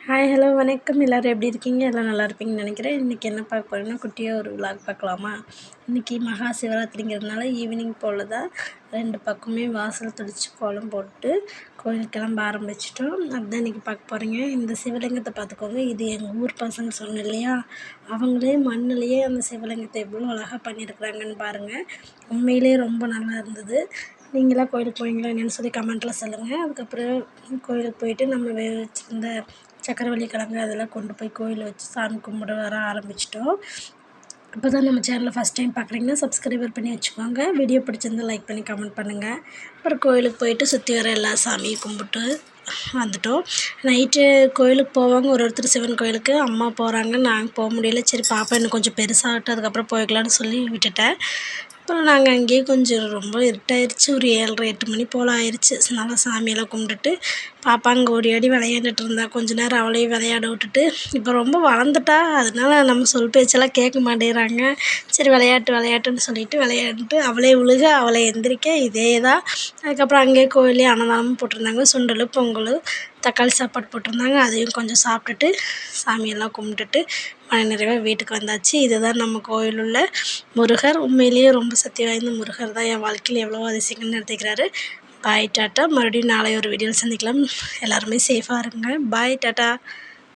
Hi hello வணக்கம். எல்லோரும் எப்படி இருக்கீங்க? எல்லாம் நல்லா இருப்பீங்கன்னு நினைக்கிறேன். இன்றைக்கி என்ன பார்க்க போகிறோன்னா, குட்டியாக ஒரு விலாக் பார்க்கலாமா? இன்றைக்கி மகா சிவராத்திரிங்கிறதுனால ஈவினிங் போல் தான் 2 பக்கமே வாசல் தெளித்து கோலம் போட்டு கோயில் கிளம்ப ஆரம்பிச்சிட்டோம். அதுதான் இன்றைக்கி பார்க்க போகிறீங்க. இந்த சிவலிங்கத்தை பார்த்துக்கோங்க. இது எங்கள் ஊர் பசங்க சொன்னேன் இல்லையா, அவங்களே மண்ணிலேயே அந்த சிவலிங்கத்தை எவ்வளோ அழகாக பண்ணியிருக்கிறாங்கன்னு பாருங்கள். உண்மையிலே ரொம்ப நல்லா இருந்தது. நீங்களாம் கோயிலுக்கு போவீங்களா என்னென்னு சொல்லி கமெண்ட்டில் சொல்லுங்கள். அதுக்கப்புறம் கோயிலுக்கு போயிட்டு நம்ம வச்சுருந்த சக்கரவள்ளி கிழங்கு அதெல்லாம் கொண்டு போய் கோயிலில் வச்சு சாமி கும்பிட வர ஆரம்பிச்சிட்டோம். இப்போ தான் நம்ம சேனலை ஃபஸ்ட் டைம் பார்க்குறீங்கன்னா சப்ஸ்கிரைபர் பண்ணி வச்சுக்கோங்க. வீடியோ பிடிச்சிருந்தா லைக் பண்ணி கமெண்ட் பண்ணுங்கள். அப்புறம் கோயிலுக்கு போயிட்டு சுற்றி வர எல்லா சாமியும் கும்பிட்டு வந்துட்டோம். நைட்டு கோயிலுக்கு போவாங்க ஒருத்தர் சிவன் கோயிலுக்கு. அம்மா போகிறாங்க, நாங்கள் போக முடியல. சரி பாப்பா இன்னும் கொஞ்சம் பெருசாகட்டும் அதுக்கப்புறம் போய்க்கலான்னு சொல்லி விட்டுட்டேன். அப்புறம் நாங்கள் அங்கேயே கொஞ்சம் ரொம்ப இருட்டாயிருச்சு. ஒரு 7:30 8 மணி போல் ஆயிடுச்சு. அதனால சாமியெல்லாம் கும்பிட்டுட்டு பாப்பா அங்கே ஓடி ஆடி விளையாண்டுட்டு இருந்தா. கொஞ்ச நேரம் அவளையும் விளையாட விட்டுட்டு, இப்போ ரொம்ப வளர்ந்துட்டா, அதனால நம்ம சொல் பேச்செல்லாம் கேட்க மாட்டேங்கிறாங்க. சரி விளையாட்டுன்னு சொல்லிட்டு விளையாண்டுட்டு அவளே விழுக அவளை எந்திரிக்க இதே தான். அதுக்கப்புறம் அங்கேயே கோயிலே அன்னதானமும் போட்டிருந்தாங்க. சுண்டல், பொங்கல், தக்காளி சாப்பாடு போட்டிருந்தாங்க. அதையும் கொஞ்சம் சாப்பிட்டுட்டு சாமியெல்லாம் கும்பிட்டுட்டு மனநிறைவாக வீட்டுக்கு வந்தாச்சு. இதுதான் நம்ம கோயில் உள்ள முருகர். உண்மையிலேயே ரொம்ப சக்தி வாய்ந்த முருகர் தான். என் வாழ்க்கையில் எவ்வளோ அதிசயங்கள் நடத்திக்கிறாரு. பாய் டாட்டா. மறுபடியும் நாளை ஒரு வீடியோவில் சந்திக்கலாம். எல்லாருமே சேஃபாக இருங்க. பாய் டாட்டா.